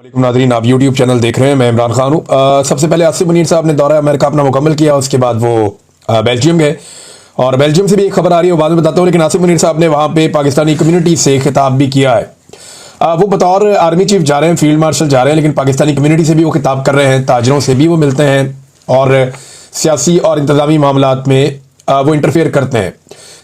वालेकुम नाज़रीन, आप यूट्यूब चैनल देख रहे हैं। मैं इमरान खान हूँ। सबसे पहले आसिफ मुनीर साहब ने दौरा अमेरिका अपना मुकम्मल किया, उसके बाद वो बेल्जियम गए और बेल्जियम से भी एक खबर आ रही है, वो बाद में बताता हूँ। लेकिन आसिफ मुनीर साहब ने वहाँ पे पाकिस्तानी कम्युनिटी से खिताब भी किया है। वो बतौर आर्मी चीफ जा रहे हैं, फील्ड मार्शल जा रहे हैं, लेकिन पाकिस्तानी कम्युनिटी से भी वो खिताब कर रहे हैं, ताजरों से भी वो मिलते हैं और सियासी और इंतजामी मामलात में वो इंटरफेयर करते हैं।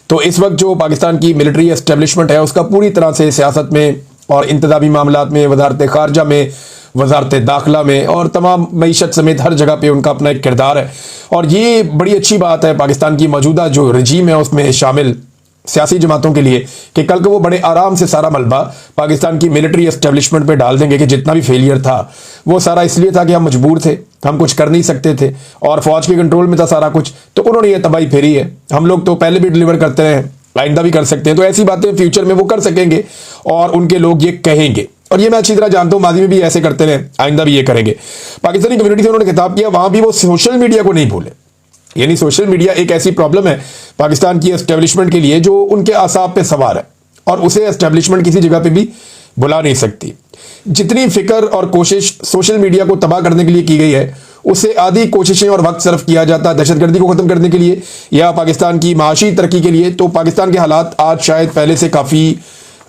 तो इस वक्त जो पाकिस्तान की मिलिट्री एस्टेब्लिशमेंट है, उसका पूरी तरह से सियासत में और इंतजामी मामलात में, वजारत खारजा में, वजारत दाखिला में और तमाम मईशत समेत हर जगह पे उनका अपना एक किरदार है। और ये बड़ी अच्छी बात है पाकिस्तान की मौजूदा जो रजीम है उसमें शामिल सियासी जमातों के लिए कि कल को वो बड़े आराम से सारा मलबा पाकिस्तान की मिलिट्री एस्टेब्लिशमेंट पे डाल देंगे कि जितना भी फेलियर था वो सारा इसलिए था कि हम मजबूर थे, हम कुछ कर नहीं सकते थे और फौज के कंट्रोल में था सारा कुछ, तो उन्होंने ये तबाही फेरी है। हम लोग तो पहले भी डिलीवर करते हैं, आइंदा भी कर सकते हैं। तो ऐसी बातें फ्यूचर में वो कर सकेंगे और उनके लोग ये कहेंगे, और ये मैं अच्छी तरह जानता हूं, माजी में भी ऐसे करते रहे, आइंदा भी ये करेंगे। पाकिस्तानी कम्युनिटी से उन्होंने खिताब किया, वहां भी वो सोशल मीडिया को नहीं भूले। यानी सोशल मीडिया एक ऐसी प्रॉब्लम है पाकिस्तान की एस्टेब्लिशमेंट के लिए जो उनके आसाब पे सवार है और उसे एस्टेब्लिशमेंट किसी जगह पे भी बुला नहीं सकती। जितनी फिक्र और कोशिश सोशल मीडिया को तबाह करने के लिए की गई है, उससे आधी कोशिशें और वक्त सर्फ किया जाता है दहशतगर्दी को खत्म करने के लिए या पाकिस्तान की माशी तरक्की के लिए, तो पाकिस्तान के हालात आज शायद पहले से काफी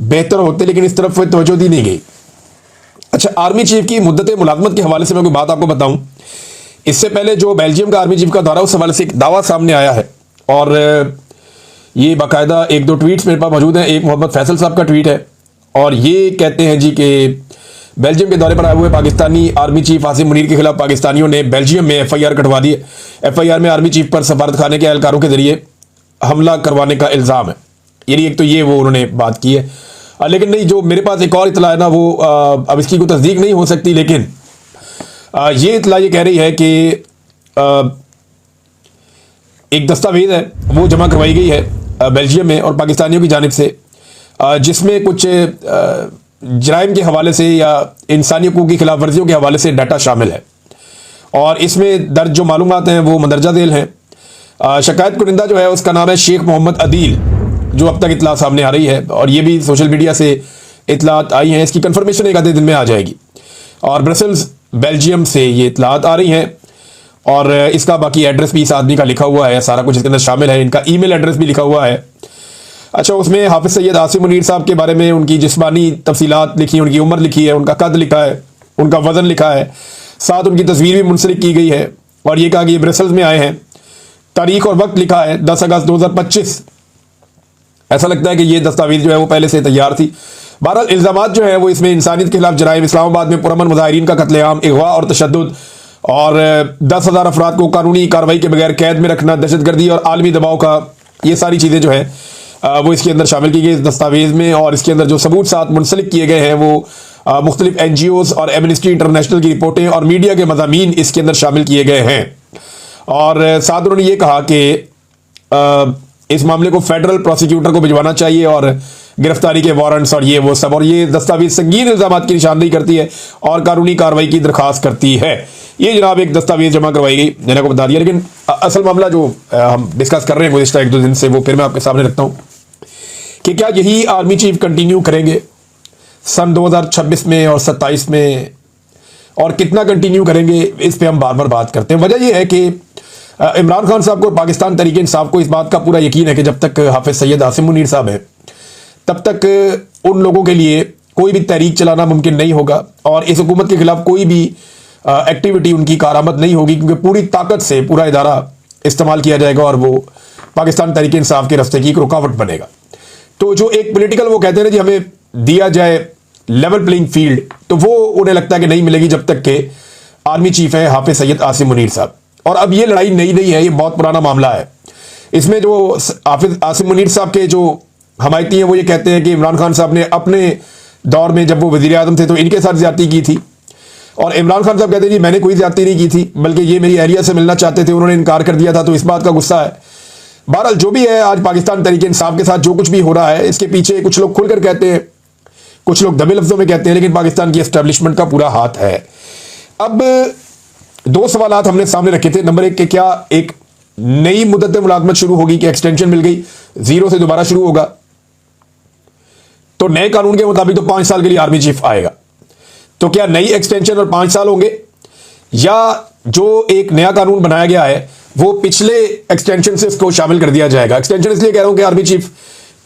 बेहतर होते, लेकिन इस तरफ तवज्जो दी नहीं गई। अच्छा, आर्मी चीफ की मुद्दत मुलाजमत के हवाले से मैं कोई बात आपको बताऊं। इससे पहले जो बेल्जियम का आर्मी चीफ का दौरा, उस हवाले से एक दावा सामने आया है और ये बाकायदा एक दो ट्वीट्स मेरे पास मौजूद हैं। एक मोहम्मद फैसल साहब का ट्वीट है और ये कहते हैं जी कि बेल्जियम के दौरे पर आए हुए पाकिस्तानी आर्मी चीफ आसिफ मुनीर के खिलाफ पाकिस्तानियों ने बेल्जियम में FIR कटवा दी है। FIR में आर्मी चीफ पर सफारत खाने के एहलकारों के जरिए हमला करवाने का इल्ज़ाम है। यानी एक तो ये वो उन्होंने बात की है, लेकिन नहीं, जो मेरे पास एक और इतला है ना, वो अब इसकी कोई तस्दीक नहीं हो सकती, लेकिन ये इतला ये कह रही है कि एक दस्तावेज है वो जमा करवाई गई है बेल्जियम में और पाकिस्तानियों की जानिब से, जिसमें कुछ जराइम के हवाले से या इंसानी हकूक़ की खिलाफ वर्जियों के हवाले से डाटा शामिल है और इसमें दर्ज जो मालूमात हैं वो मंदरजा झेल हैं। शिकायत कुनिंदा जो है उसका नाम है शेख मोहम्मद अदील, जो अब तक इतला सामने आ रही है और ये भी सोशल मीडिया से इतलात आई हैं। इसकी कंफर्मेशन एक आधे दिन में आ जाएगी और ब्रसेल्स बेल्जियम से ये इतलात आ रही हैं और इसका बाकी एड्रेस भी इस आदमी का लिखा हुआ है, सारा कुछ इसके अंदर शामिल है, इनका ईमेल एड्रेस भी लिखा हुआ है। अच्छा, उसमें हाफिज सैयद आसिफ मुनीर साहब के बारे में उनकी जिस्मानी तफसीलात लिखी, उनकी उम्र लिखी है, उनका कद लिखा है, उनका वजन लिखा है, साथ उनकी तस्वीर भी मुंसलिक की गई है और ये कहा कि ये ब्रसेल्स में आए हैं। तारीख और वक्त लिखा है 10 अगस्त 2025। ऐसा लगता है कि ये दस्तावेज जो है वो पहले से तैयार थी। बहरहाल इल्ज़ामात जो है वो इसमें इंसानियत के खिलाफ जराइम, इस्लामाबाद में पुरअमन मुजाहिरीन का कत्लेआम, अगवा और तशद्दुद और 10,000 अफराद को कानूनी कार्रवाई के बगैर कैद में रखना, दहशतगर्दी और आलमी दबाव का, ये सारी चीज़ें जो है वो इसके अंदर शामिल की गई इस दस्तावेज में। और इसके अंदर जो सबूत साथ मुंसलिक किए गए हैं वो मुख्तलिफ NGOs और एमनेस्टी इंटरनेशनल की रिपोर्टें और मीडिया के मज़ामीन इसके अंदर शामिल किए गए हैं। और साथ उन्होंने ये कहा कि इस मामले को फेडरल प्रोसिक्यूटर को भिजवाना चाहिए और गिरफ्तारी के वारंट्स और ये वो सब, और ये दस्तावेज संगीन इल्जामात की निशानदेही करती है और कानूनी कार्रवाई की दरखास्त करती है। ये जनाब एक दस्तावेज जमा करवाई गई, मैंने को बता दिया। लेकिन असल मामला जो हम डिस्कस कर रहे हैं गुज़िश्ता एक दो दिन से, वो फिर मैं आपके सामने रखता हूँ कि क्या यही आर्मी चीफ कंटिन्यू करेंगे सन 2026 में और 27 में, और कितना कंटिन्यू करेंगे इस पर हम बार बार बात करते हैं। वजह यह है कि इमरान खान साहब को, पाकिस्तान तरीके इंसाफ को इस बात का पूरा यकीन है कि जब तक हाफिज सैयद आसिफ मुनीर साहब हैं तब तक उन लोगों के लिए कोई भी तहरीक चलाना मुमकिन नहीं होगा और इस हुकूमत के खिलाफ कोई भी एक्टिविटी उनकी कारआमद नहीं होगी, क्योंकि पूरी ताकत से पूरा इदारा इस्तेमाल किया जाएगा और वो पाकिस्तान तरीके इंसाफ के रास्ते की एक रुकावट बनेगा। तो जो एक पॉलिटिकल वो कहते हैं ना जी हमें दिया जाए लेवल प्लेइंग फील्ड, तो वो उन्हें लगता है कि नहीं मिलेगी जब तक के आर्मी चीफ है हाफिज सैयद आसिफ मुनीर साहब। और अब ये लड़ाई नई नहीं है, ये बहुत पुराना मामला है। इसमें जो हाफिज आसिफ मुनीर साहब के जो हमायती हैं वो ये कहते हैं कि इमरान खान साहब ने अपने दौर में जब वो वज़ीर आज़म थे तो इनके साथ ज्यादती की थी, और इमरान खान साहब कहते हैं जी मैंने कोई ज्यादती नहीं की थी, बल्कि ये मेरी एहलिया से मिलना चाहते थे, उन्होंने इनकार कर दिया था, तो इस बात का गुस्सा है। बहरहाल जो भी है, आज पाकिस्तान तरीके इंसाफ के साथ जो कुछ भी हो रहा है, इसके पीछे कुछ लोग खुलकर कहते हैं, कुछ लोग दबे लफ्जों में कहते हैं, लेकिन पाकिस्तान की एस्टेब्लिशमेंट का पूरा हाथ है। अब दो सवालात हमने सामने रखे थे। नंबर एक कि क्या एक नई मुद्दत मुलाजमत शुरू होगी कि एक्सटेंशन मिल गई, 0 से दोबारा शुरू होगा, तो नए कानून के मुताबिक तो 5 साल के लिए आर्मी चीफ आएगा। तो क्या नई एक्सटेंशन और 5 साल होंगे, या जो एक नया कानून बनाया गया है वो पिछले एक्सटेंशन से इसको शामिल कर दिया जाएगा? एक्सटेंशन इसलिए कह रहा हूं कि आर्मी चीफ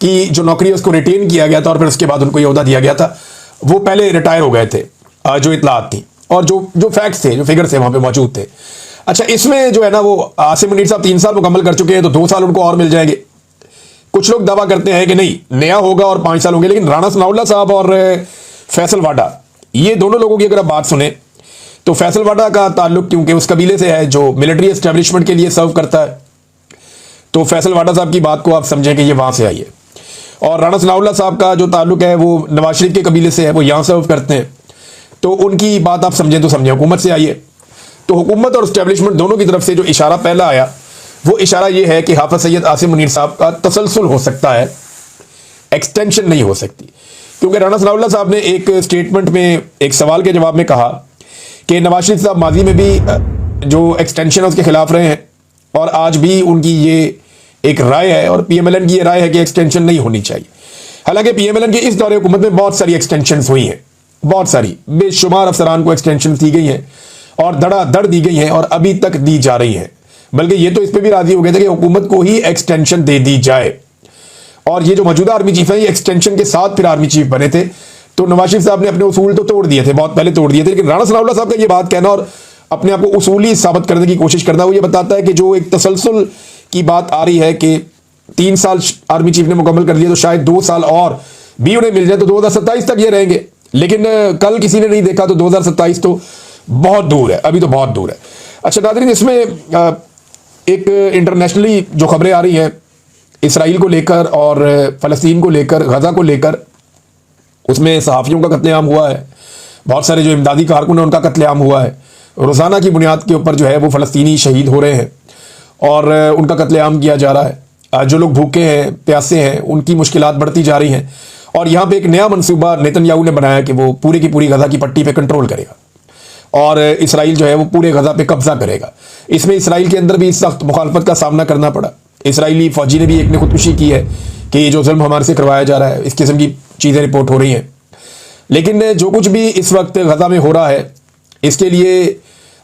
की जो नौकरी है उसको रिटेन किया गया था और फिर उसके बाद उनको ये ओहदा दिया गया था, वो पहले रिटायर हो गए थे, जो इतलात थी और जो फैक्ट्स थे, जो फिगर्स थे वहां पे मौजूद थे। अच्छा, इसमें जो है ना वो आसिम मुनीर साहब 3 साल मुकम्मल कर चुके हैं, तो 2 साल उनको और मिल जाएंगे। कुछ लोग दावा करते हैं कि नहीं, नया होगा और 5 साल होंगे, लेकिन राणा सनाउल्लाह साहब और फैसल वाडा, ये दोनों लोगों की अगर आप बात सुने तो फैसल वाडा का ताल्लुक क्योंकि उस कबीले से है जो मिलिट्री एस्टेब्लिशमेंट के लिए सर्व करता है, तो फैसल वाडा साहब की बात को आप समझें कि ये वहां से आई है। और राणा सनाउल्लाह साहब का जो ताल्लुक है वो नवाज शरीफ के कबीले से है, वो यहां सर्व करते हैं, तो उनकी बात आप समझें तो समझें, हुकूमत से आई है। तो हुकूमत और एस्टेब्लिशमेंट दोनों की तरफ से जो इशारा पहला आया वो इशारा ये है कि हाफिज सैयद आसिम मुनीर साहब का तसलसल हो सकता है, एक्सटेंशन नहीं हो सकती। क्योंकि राणा सनाउल्लाह साहब ने एक स्टेटमेंट में एक सवाल के जवाब में कहा कि नवाज शरीफ साहब माजी में भी जो एक्सटेंशन है उसके खिलाफ रहे हैं और आज भी उनकी ये एक राय है और पीएमएलएन की ये राय है कि एक्सटेंशन नहीं होनी चाहिए। हालांकि पीएमएलएन के इस दौरे हुकूमत में बहुत सारी एक्सटेंशन हुई हैं, बहुत सारी बेशुमार अफसरान को एक्सटेंशन दी गई हैं और धड़ाधड़ दी गई हैं और अभी तक दी जा रही हैं। बल्कि ये तो इस पर भी राजी हो गए थे कि हुकूमत को ही एक्सटेंशन दे दी जाए। और ये जो मौजूदा आर्मी चीफ है ये एक्सटेंशन के साथ फिर आर्मी चीफ बने थे, तो नवाज शरीफ साहब ने अपने उसूल तो तोड़ दिए थे, बहुत पहले तोड़ दिए थे। लेकिन राणा सनाउल्लाह साहब का ये बात कहना और अपने आप को उसूली साबित करने की कोशिश करना, वो ये बताता है कि जो एक तसलसल की बात आ रही है कि 3 साल आर्मी चीफ ने मुकम्मल कर दिया तो शायद 2 साल और भी उन्हें मिल जाए तो 2027 तक ये रहेंगे। लेकिन कल किसी ने नहीं देखा तो 2027 तो बहुत दूर है, अभी तो बहुत दूर है। अच्छा नाज़रीन, इसमें एक इंटरनेशनली जो खबरें आ रही हैं इसराइल को लेकर और फ़लस्तीन को लेकर, गज़ा को लेकर, उसमें सहाफ़ियों का कत्लेआम हुआ है, बहुत सारे जो इमदादी कारकुन हैं उनका कत्लेआम हुआ है। रोज़ाना की बुनियाद के ऊपर जो है वो फ़लस्तीनी शहीद हो रहे हैं और उनका कत्लेआम किया जा रहा है। जो लोग भूखे हैं, प्यासे हैं, उनकी मुश्किलात बढ़ती जा रही हैं। और यहाँ पे एक नया मनसूबा नेतन्याहू ने बनाया कि वो पूरी की पूरी गज़ा की पट्टी पे कंट्रोल करेगा और इसराइल जो है वो पूरे गज़ा पे कब्जा करेगा। इसमें इसराइल के अंदर भी सख्त मुखालफत का सामना करना पड़ा। इसराइली फ़ौजी ने भी एक ने खुदकुशी की है कि ये जो जुल्म हमारे से करवाया जा रहा है, इस किस्म की चीज़ें रिपोर्ट हो रही हैं। लेकिन जो कुछ भी इस वक्त गज़ा में हो रहा है इसके लिए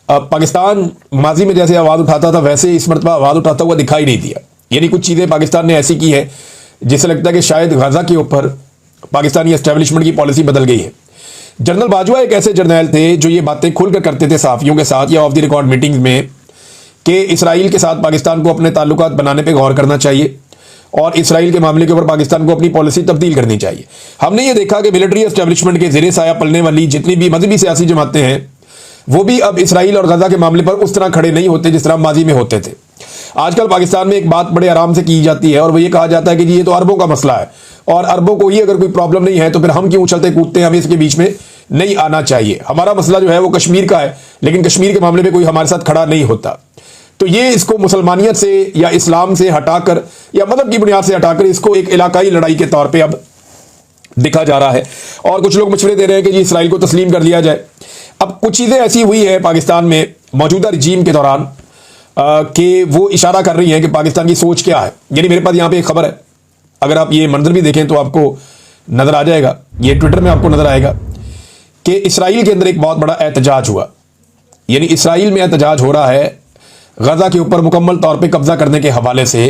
पाकिस्तान माजी में जैसे आवाज़ उठाता था वैसे इस मरतबा आवाज़ उठाता हुआ दिखाई नहीं दिया। यानी कुछ चीज़ें पाकिस्तान ने ऐसी की है जिससे लगता है कि शायद गज़ा के ऊपर पाकिस्तानी एस्टेब्लिशमेंट की पॉलिसी बदल गई है। जनरल बाजवा एक ऐसे जर्नैल थे जो ये बातें खुलकर करते थे सहाफ़ियों के साथ या ऑफ द रिकॉर्ड मीटिंग्स में कि इसराइल के साथ पाकिस्तान को अपने ताल्लुकात बनाने पे गौर करना चाहिए और इसराइल के मामले के ऊपर पाकिस्तान को अपनी पॉलिसी तब्दील करनी चाहिए। हमने ये देखा कि मिलिट्री एस्टेब्लिशमेंट के ज़ेरे साया पलने वाली जितनी भी मजहबी सियासी जमातें हैं वो भी अब इसराइल और गज़ा के मामले पर उस तरह खड़े नहीं होते जिस तरह माजी में होते थे। आजकल पाकिस्तान में एक बात बड़े आराम से की जाती है और वो ये कहा जाता है कि जी ये तो अरबों का मसला है और अरबों को ही अगर कोई प्रॉब्लम नहीं है तो फिर हम क्यों उछलते कूदते हैं, हमें इसके बीच में नहीं आना चाहिए। हमारा मसला जो है वो कश्मीर का है लेकिन कश्मीर के मामले में कोई हमारे साथ खड़ा नहीं होता। तो ये इसको मुसलमानियत से या इस्लाम से हटाकर या मदद की बुनियाद से हटाकर इसको एक इलाकाई लड़ाई के तौर पे अब दिखा जा रहा है। और कुछ लोग मशवरे दे रहे हैं कि जी इसराइल को तस्लीम कर लिया जाए। अब कुछ चीज़ें ऐसी हुई है पाकिस्तान में मौजूदा रजीम के दौरान कि वो इशारा कर रही हैं कि पाकिस्तान की सोच क्या है। यानी मेरे पास यहाँ पे एक खबर है, अगर आप ये मंजर भी देखें तो आपको नज़र आ जाएगा, ये ट्विटर में आपको नज़र आएगा कि इसराइल के अंदर एक बहुत बड़ा एहतजाज हुआ। यानी इसराइल में एहतजाज हो रहा है गज़ा के ऊपर मुकम्मल तौर पे कब्जा करने के हवाले से।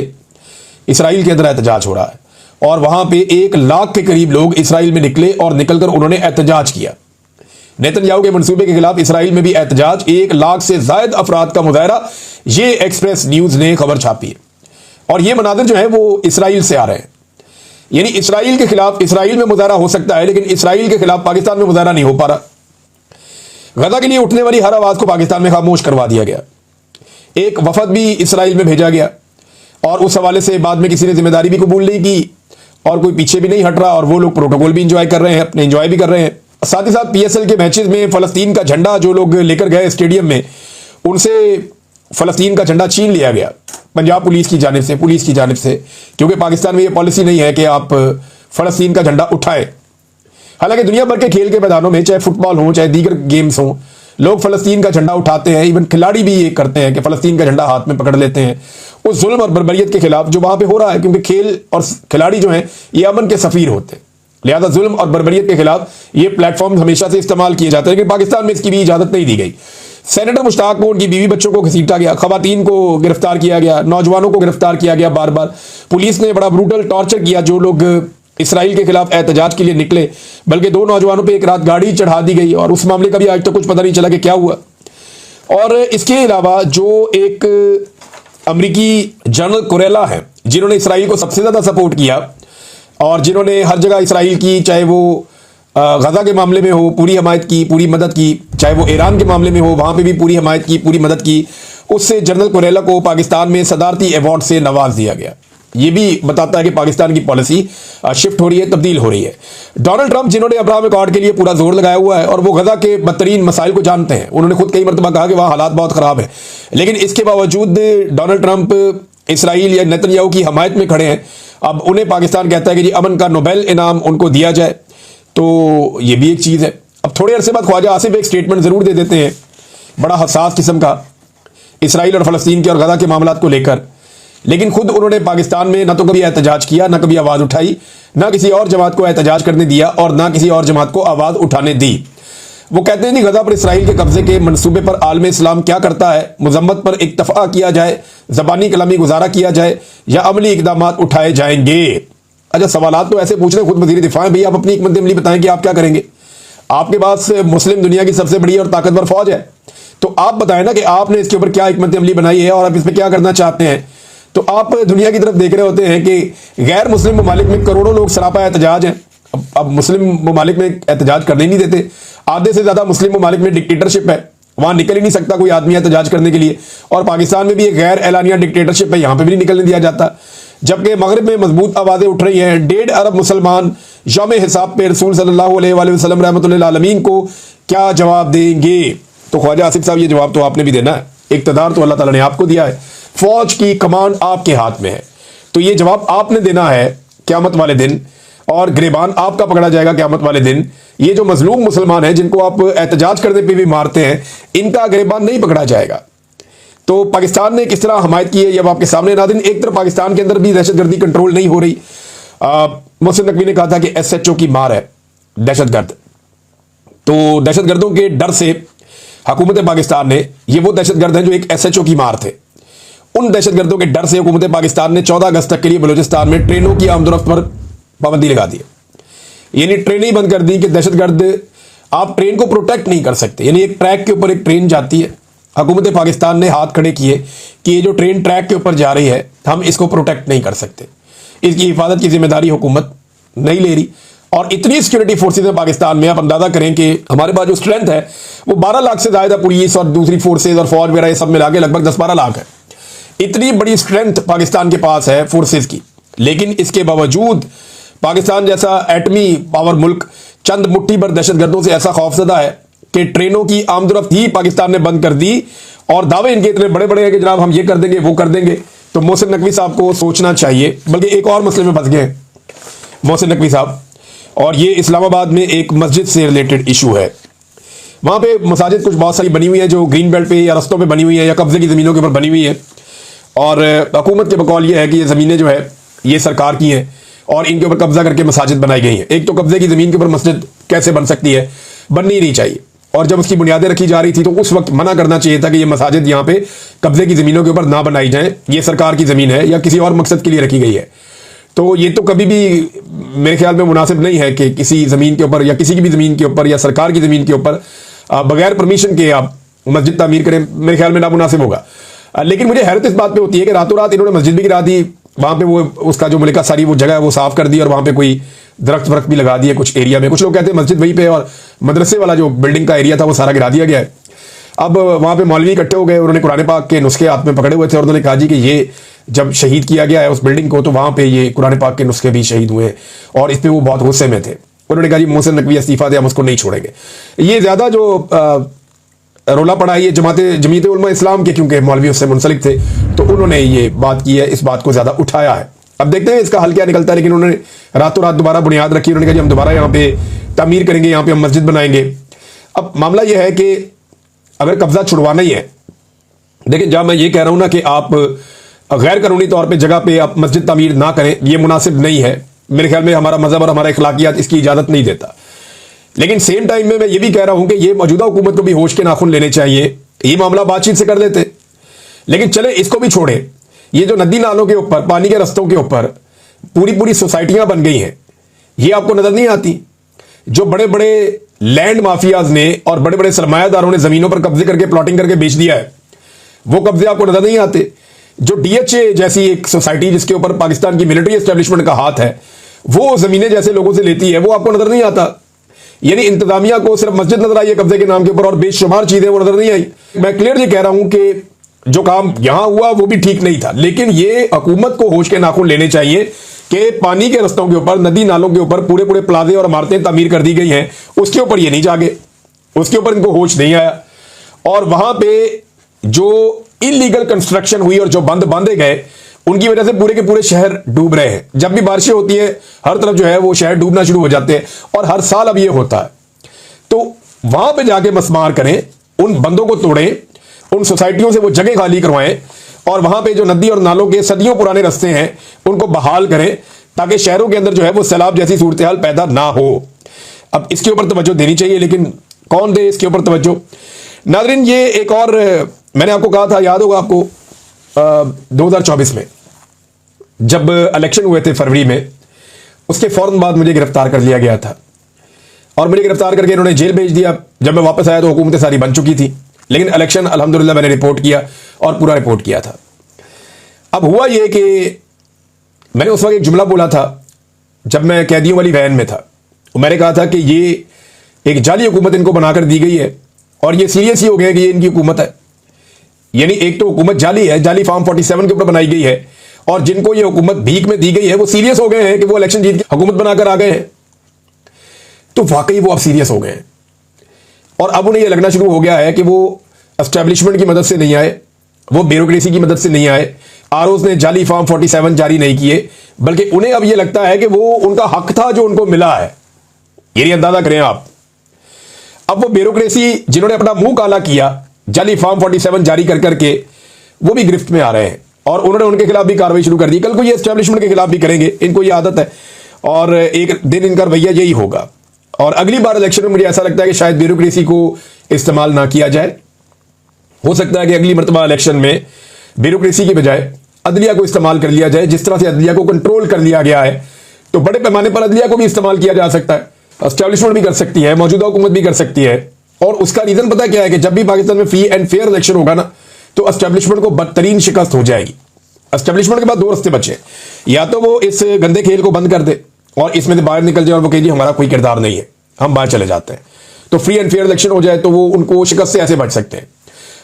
इसराइल के अंदर एहतजाज हो रहा है और वहाँ पे 1 लाख के करीब लोग इसराइल में निकले और निकलकर उन्होंने एहतजाज किया। नेतन्याहू के मंसूबे के खिलाफ इसराइल में भी एहतजाज, 1 लाख से ज़ायद अफराद का मुजाहरा, ये एक्सप्रेस न्यूज़ ने खबर छापी है। और ये मनादिर जो है वो इसराइल से आ रहे हैं। यानी इसराइल के खिलाफ इसराइल में मुजाहरा हो सकता है लेकिन इसराइल के खिलाफ पाकिस्तान में मुजाहरा नहीं हो पा रहा। गज़ा के लिए उठने वाली हर आवाज़ को पाकिस्तान में खामोश करवा दिया गया। एक वफद भी इसराइल में भेजा गया और उस हवाले से बाद में किसी ने जिम्मेदारी भी कबूल नहीं की और कोई पीछे भी नहीं हट रहा और वो लोग प्रोटोकॉल भी इंजॉय कर रहे हैं, अपने इंजॉय भी कर रहे हैं। साथ ही साथ पीएसएल के मैचेस में फ़लस्तीन का झंडा जो लोग लेकर गए स्टेडियम में, उनसे फ़लस्तीन का झंडा छीन लिया गया पंजाब पुलिस की जानिब से, क्योंकि पाकिस्तान में ये पॉलिसी नहीं है कि आप फ़लस्तीन का झंडा उठाएं। हालांकि दुनिया भर के खेल के मैदानों में, चाहे फुटबॉल हो चाहे दीगर गेम्स हों, लोग फ़लस्तीन का झंडा उठाते हैं। इवन खिलाड़ी भी ये करते हैं कि फ़लस्तीन का झंडा हाथ में पकड़ लेते हैं उस जुल्म और बर्बरियत के खिलाफ जो वहाँ पे हो रहा है, क्योंकि खेल और खिलाड़ी जो हैं ये अमन के सफ़ीर होते हैं। लिहाजा जुल्म और बर्बरियत के खिलाफ ये प्लेटफॉर्म हमेशा से इस्तेमाल किए जाते हैं, लेकिन पाकिस्तान में इसकी भी इजाजत नहीं दी गई। सेनेटर मुश्ताक को, उनकी बीवी बच्चों को घसीटा गया, खवातीन को गिरफ्तार किया गया, नौजवानों को गिरफ्तार किया गया बार बार। पुलिस ने बड़ा ब्रूटल टॉर्चर किया जो लोग इसराइल के खिलाफ एहतजाज के लिए निकले, बल्कि 2 नौजवानों पर एक रात गाड़ी चढ़ा दी गई और उस मामले का भी आज तक कुछ पता नहीं चला कि क्या हुआ। और इसके अलावा जो एक अमरीकी जनरल कुरेला है जिन्होंने इसराइल को सबसे ज्यादा सपोर्ट किया और जिन्होंने हर जगह इसराइल की, चाहे वो गजा के मामले में हो, पूरी हमायत की, पूरी मदद की, चाहे वो ईरान के मामले में हो, वहां पे भी पूरी हमायत की, पूरी मदद की, उससे जनरल कुरेला को पाकिस्तान में सदारती अवार्ड से नवाज दिया गया। ये भी बताता है कि पाकिस्तान की पॉलिसी शिफ्ट हो रही है, तब्दील हो रही है। डोनाल्ड ट्रंप जिन्होंने अब्राहम अकॉर्ड के लिए पूरा जोर लगाया हुआ है और वो गजा के बदतरीन मसाइल को जानते हैं, उन्होंने खुद कई मरतबा कहा कि वहां हालात बहुत खराब है, लेकिन इसके बावजूद डोनाल्ड ट्रंप इसराइल या नेतन्याहू की हमायत में खड़े हैं। अब उन्हें पाकिस्तान कहता है कि जी अमन का नोबेल इनाम उनको दिया जाए, तो ये भी एक चीज है। अब थोड़े अरसे बाद ख्वाजा आसिफ एक स्टेटमेंट जरूर दे देते हैं, बड़ा हसास किस्म का, इसराइल और फलस्तीन के और गजा के मामला को लेकर, लेकिन खुद उन्होंने पाकिस्तान में ना तो कभी एहतजाज किया, ना कभी आवाज उठाई, ना किसी और जमात को एहतजाज करने दिया और ना किसी और जमात को आवाज उठाने दी। वो कहते हैं कि गजा पर इसराइल के कब्जे के मंसूबे पर आलम इस्लाम क्या करता है, मजम्मत पर इक्तफा किया जाए, जबानी कलामी गुजारा किया जाए या अमली इकदाम उठाए जाएंगे। अच्छा, सवालात तो ऐसे पूछ रहे खुद वजीर दिफा है, भाई आप अपनी हिकमत अमली बताएं कि आप क्या करेंगे। आपके पास मुस्लिम दुनिया की सबसे बड़ी और ताकतवर फौज है, तो आप बताएं ना कि आपने इसके ऊपर क्या हिकमत अमली बनाई है और आप इस पर क्या करना चाहते हैं। तो आप दुनिया की तरफ देख रहे होते हैं कि गैर मुस्लिम ममालिक में करोड़ों लोग सरापा एहतजाज हैं। अब मुस्लिम ममालिक में एहतजाज करने नहीं देते, आधे से ज्यादा मुस्लिम ममालिक में डिक्टेटरशिप है, वहां निकल ही नहीं सकता कोई आदमी एहतजाज करने के लिए, और पाकिस्तान में भी एक गैर एलानिया डिक्टेटरशिप है, यहां पे भी नहीं निकलने दिया जाता। जबकि मगरिब में मजबूत आवाजें उठ रही हैं, 1.5 अरब मुसलमान यौम हिसाब पे रसूल सल्लल्लाहु अलैहि वसल्लम रहमतुल्लिल आलमीन को क्या जवाब देंगे। तो ख्वाजा आसिफ साहब, ये जवाब तो आपने भी देना है, इक़्तिदार तो अल्लाह ताला ने आपको दिया है, फौज की कमांड आपके हाथ में है, तो ये जवाब आपने देना है क़यामत वाले दिन, और गिरबान आपका पकड़ा जाएगा क़यामत वाले दिन। ये जो मजलूम मुसलमान हैं जिनको आप एहतजाज करने पे भी मारते हैं, इनका गिरबान नहीं पकड़ा जाएगा। तो पाकिस्तान ने किस तरह हमायत की है ये अब आपके सामने। नाज़रीन, एक तरफ पाकिस्तान के अंदर भी दहशतगर्दी कंट्रोल नहीं हो रही। मोहसिन नकवी ने कहा था कि SHO की मार है दहशतगर्द, तो दहशतगर्दों के डर से हुकूमत पाकिस्तान ने, ये वो दहशतगर्द हैं जो एक SHO की मार थे, उन दहशतगर्दों के डर से हुकूमत पाकिस्तान ने 14 अगस्त तक के लिए बलूचिस्तान में ट्रेनों की आमदोरफ्त पर पाबंदी लगा दी, यानी ट्रेनें ही बंद कर दी कि दहशतगर्द, आप ट्रेन को प्रोटेक्ट नहीं कर सकते। यानी एक ट्रैक के ऊपर एक ट्रेन जाती है, हुकूमत पाकिस्तान ने हाथ खड़े किए कि ये जो ट्रेन ट्रैक के ऊपर जा रही है हम इसको प्रोटेक्ट नहीं कर सकते, इसकी हिफाजत की जिम्मेदारी हुकूमत नहीं ले रही। और इतनी सिक्योरिटी फोर्सेज है पाकिस्तान में, आप अंदाजा करें कि हमारे पास जो स्ट्रेंथ है वो 12 लाख से ज्यादा, पुलिस और दूसरी फोर्सेज और फौज वगैरह ये सब मिला के लगभग 10-12 लाख है। इतनी बड़ी स्ट्रेंथ पाकिस्तान के पास है फोर्सेज की, लेकिन इसके बावजूद पाकिस्तान जैसा एटमी पावर मुल्क चंद मुट्ठी भर दहशतगर्दों से ऐसा खौफजदा है कि ट्रेनों की आमदरफ्त ही पाकिस्तान ने बंद कर दी, और दावे इनके इतने बड़े बड़े हैं कि जनाब हम ये कर देंगे वो कर देंगे। तो मोहसिन नकवी साहब को सोचना चाहिए, बल्कि एक और मसले में फंस गए हैं मोहसिन नकवी साहब, और ये इस्लामाबाद में एक मस्जिद से रिलेटेड इशू है। वहां पे मसाजिद कुछ बहुत सारी बनी हुई है जो ग्रीन बेल्ट पे या रस्तों पे बनी हुई है या कब्जे की ज़मीनों के ऊपर बनी हुई है, और हुकूमत के बकौल ये है कि ये ज़मीनें जो है ये सरकार की हैं और इनके ऊपर कब्जा करके मसाजिद बनाई गई हैं। एक तो कब्जे की ज़मीन के ऊपर मस्जिद कैसे बन सकती है, बननी ही नहीं चाहिए, और जब उसकी बुनियादें रखी जा रही थी तो उस वक्त मना करना चाहिए था कि ये मसाजिद यहाँ पे कब्जे की ज़मीनों के ऊपर ना बनाई जाए, ये सरकार की ज़मीन है या किसी और मकसद के लिए रखी गई है। तो ये तो कभी भी मेरे ख्याल में मुनासिब नहीं है कि किसी ज़मीन के ऊपर या किसी की भी ज़मीन के ऊपर या सरकार की ज़मीन के ऊपर बगैर परमिशन के आप मस्जिद तामीर करें, मेरे ख्याल में नामुनासिब होगा। लेकिन मुझे हैरत इस बात पे होती है कि रातों रात इन्होंने मस्जिद भी गिरा दी, वहाँ पे वो उसका जो मलिका सारी वो जगह है वो साफ कर दी और वहाँ पे कोई दरख्त वरख्त भी लगा दिए कुछ एरिया में। कुछ लोग कहते हैं मस्जिद वहीं पे और मदरसे वाला जो बिल्डिंग का एरिया था वो सारा गिरा दिया गया है। अब वहाँ पे मौलवी इकट्ठे हो गए, उन्होंने कुरान पाक के नुस्खे हाथ में पकड़े हुए थे और उन्होंने कहा जी कि ये जब शहीद किया गया है उस बिल्डिंग को तो वहाँ पे ये कुरान पाक के नुस्खे भी शहीद हुए हैं, और इस पर वो बहुत गुस्से में थे। उन्होंने कहा जी मोहसिन नकवी इस्तीफा दे, हम उसको नहीं छोड़ेंगे। ये ज़्यादा जो रोला पड़ा है ये जमीयत उलमा इस्लाम के, क्योंकि मौलवी उससे मुंसलिक थे तो उन्होंने ये बात की है, इस बात को ज़्यादा उठाया है। अब देखते हैं इसका हल क्या निकलता है, लेकिन उन्होंने रातों रात दोबारा बुनियाद रखी, उन्होंने कहा जी हम दोबारा यहाँ पे तामीर करेंगे, यहाँ पे हम मस्जिद बनाएंगे। अब मामला यह है कि अगर कब्जा छुड़वाना ही है, लेकिन जहाँ मैं ये कह रहा हूँ ना कि आप गैर कानूनी तौर पे जगह पे आप मस्जिद तामीर ना करें, ये मुनासिब नहीं है। मेरे ख्याल में हमारा मजहब और हमारा इखलाकियात इसकी इजाजत नहीं देता। लेकिन सेम टाइम में मैं ये भी कह रहा हूं कि ये मौजूदा हुकूमत को भी होश के नाखून लेने चाहिए। ये मामला बातचीत से कर देते, लेकिन चले इसको भी छोड़े। ये जो नदी नालों के ऊपर, पानी के रस्तों के ऊपर पूरी पूरी सोसाइटियां बन गई हैं, ये आपको नजर नहीं आती? जो बड़े बड़े लैंड माफियाज ने और बड़े बड़े सरमायादारों ने जमीनों पर कब्जे करके प्लॉटिंग करके बेच दिया है, वो कब्जे आपको नजर नहीं आते? जो डीएचए जैसी एक सोसाइटी जिसके ऊपर पाकिस्तान की मिलिट्री एस्टेब्लिशमेंट का हाथ है, वो जमीनें जैसे लोगों से लेती है, वो आपको नजर नहीं आता। यानी इंतजामिया को सिर्फ मस्जिद नजर आई है कब्जे के नाम के ऊपर और बेशुमार चीजें वो नजर नहीं आई। मैं क्लियरली कह रहा हूं कि जो काम यहां हुआ वो भी ठीक नहीं था, लेकिन ये हुकूमत को होश के नाखून लेने चाहिए कि पानी के रस्तों के ऊपर, नदी नालों के ऊपर पूरे पूरे प्लाजे और इमारतें तामीर कर दी गई हैं, उसके ऊपर ये नहीं जागे, उसके ऊपर इनको होश नहीं आया। और वहां पे जो इलीगल कंस्ट्रक्शन हुई और जो बंद बांधे गए, उनकी वजह से पूरे के पूरे शहर डूब रहे हैं। जब भी बारिशें होती है हर तरफ जो है वो शहर डूबना शुरू हो जाते हैं, और हर साल अब ये होता है। तो वहां पे जाके मसमार करें, उन बंदों को तोड़ें, उन सोसाइटियों से वो जगह खाली करवाएं, और वहां पे जो नदी और नालों के सदियों पुराने रास्ते हैं उनको बहाल करें, ताकि शहरों के अंदर जो है वो सैलाब जैसी सूरत हाल पैदा ना हो। अब इसके ऊपर तवज्जो देनी चाहिए, लेकिन कौन दे इसके ऊपर तवज्जो? नाज़रीन, ये एक और मैंने आपको कहा था, याद होगा आपको 2024 में जब इलेक्शन हुए थे फरवरी में, उसके फौरन बाद मुझे गिरफ्तार कर लिया गया था और मुझे गिरफ्तार करके इन्होंने जेल भेज दिया। जब मैं वापस आया तो हुकूमतें सारी बन चुकी थी, लेकिन इलेक्शन अल्हम्दुलिल्लाह मैंने रिपोर्ट किया और पूरा रिपोर्ट किया था। अब हुआ यह कि मैंने उस वक्त एक जुमला बोला था जब मैं कैदियों वाली वैन में था। मैंने कहा था कि ये एक जाली हुकूमत इनको बनाकर दी गई है और ये सीरियस ही हो गया कि ये इनकी हुकूमत है। यानी एक तो हुकूमत जाली है, जाली फार्म 47 के ऊपर बनाई गई है, और जिनको ये हुकूमत भीख में दी गई है वो सीरियस हो गए हैं कि वो इलेक्शन जीत के हुकूमत बनाकर आ गए हैं। तो वाकई वो अब सीरियस हो गए हैं और अब उन्हें यह लगना शुरू हो गया है कि वो एस्टेब्लिशमेंट की मदद से नहीं आए, वो ब्यूरोक्रेसी की मदद से नहीं आए, आरओज ने जाली फार्म 47 जारी नहीं किए, बल्कि उन्हें अब यह लगता है कि वो उनका हक था जो उनको मिला है। ये अंदाजा करें आप। अब वो ब्यूरोक्रेसी जिन्होंने अपना मुंह काला किया जाली फार्म 47 जारी कर करके, वो भी गिरफ्त में आ रहे हैं और उन्होंने उनके खिलाफ भी कार्रवाई शुरू कर दी। कल को ये एस्टेब्लिशमेंट के खिलाफ भी करेंगे, इनको ये आदत है और एक दिन इनका रवैया यही होगा। और अगली बार इलेक्शन में मुझे ऐसा लगता है कि शायद ब्यूरोक्रेसी को इस्तेमाल ना किया जाए। हो सकता है कि अगली मरतबा इलेक्शन में ब्यूरोक्रेसी की बजाय अदलिया को इस्तेमाल कर लिया जाए। जिस तरह से अदलिया को कंट्रोल कर लिया गया है, तो बड़े पैमाने पर अदलिया को भी इस्तेमाल किया जा सकता है। एस्टेब्लिशमेंट भी कर सकती है, मौजूदा हुकूमत भी कर सकती है। और उसका रीजन पता क्या है कि जब भी पाकिस्तान में फ्री एंड फेयर इलेक्शन होगा ना, तो एस्टेब्लिशमेंट को बदतरीन शिकस्त हो जाएगी। एस्टेब्लिशमेंट के बाद दो रास्ते बचे, या तो वो इस गंदे खेल को बंद कर दे और इसमें से बाहर निकल जाए और वो कहे जी हमारा कोई किरदार नहीं है, हम बाहर चले जाते हैं, तो फ्री एंड फेयर इलेक्शन हो जाए, तो वो उनको शिकस्त से ऐसे बच सकते हैं।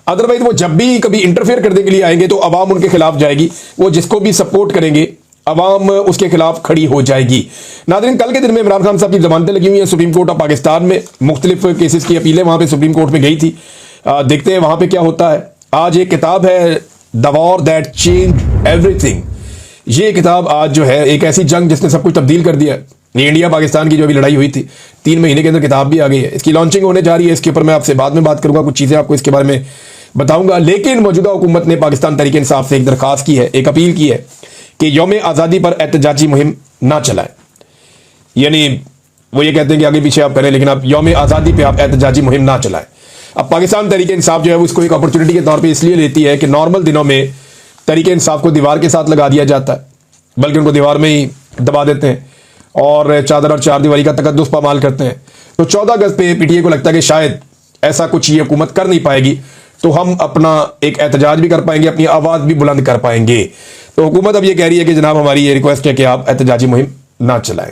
अदरवाइज वो जब भी कभी इंटरफेयर करने के लिए आएंगे तो अवाम उनके खिलाफ जाएगी, वो जिसको भी सपोर्ट करेंगे अवाम उसके खिलाफ खड़ी हो जाएगी। नाज़रीन, कल के दिन में इमरान खान साहब की जमानतें लगी हुई हैं सुप्रीम कोर्ट ऑफ पाकिस्तान में। मुख्तलिफ केसेस की अपीलें वहां पे सुप्रीम कोर्ट में गई थी। देखते हैं वहां पे क्या होता है। आज एक किताब है the war that changed everything. ये किताब आज जो है एक ऐसी जंग जिसने सब कुछ तब्दील कर दिया। ये इंडिया पाकिस्तान की जो अभी लड़ाई हुई थी, 3 महीने के अंदर किताब भी आ गई है। इसकी लॉन्चिंग होने जा रही है, इसके ऊपर मैं आपसे बाद में बात करूंगा, कुछ चीज़ें आपको इसके बारे में बताऊंगा। लेकिन मौजूदा हुकूमत ने पाकिस्तान तहरीक इंसाफ से एक दरखास्त की है, एक अपील की है कि यौम आज़ादी पर एहतजाजी मुहिम ना चलाएं। यानी वो ये कहते हैं कि आगे पीछे आप करें, लेकिन आप यौम आज़ादी पे आप एहतजाजी मुहिम ना चलाएं। अब पाकिस्तान तहरीक इंसाफ जो है वो इसको एक अपॉर्चुनिटी के तौर पे इसलिए लेती है कि नॉर्मल दिनों में तहरीक इंसाफ को दीवार के साथ लगा दिया जाता है, बल्कि उनको दीवार में ही दबा देते हैं और चादर और चारदीवारी का तकद्दुस पामाल करते हैं। तो 14 अगस्त पे पीटीए को लगता है कि शायद ऐसा कुछ ये हुकूमत कर नहीं पाएगी, तो हम अपना एक एहतजाज भी कर पाएंगे, अपनी आवाज़ भी बुलंद कर पाएंगे। तो हुकूमत अब ये कह रही है कि जनाब हमारी ये रिक्वेस्ट है कि आप एहतजाजी मुहिम ना चलाएं।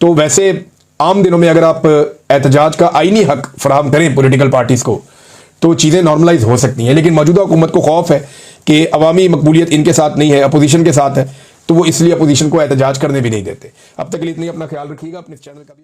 तो वैसे आम दिनों में अगर आप एहतजाज का आईनी हक फराहम करें पॉलिटिकल पार्टीज को, तो चीज़ें नॉर्मलाइज हो सकती हैं। लेकिन मौजूदा हुकूमत को खौफ है कि अवामी मकबूलियत इनके साथ नहीं है, अपोजिशन के साथ है, तो वो इसलिए अपोजिशन को एहतजाज करने भी नहीं देते। अब तक के लिए इतनी, अपना ख्याल रखिएगा, अपने चैनल का भी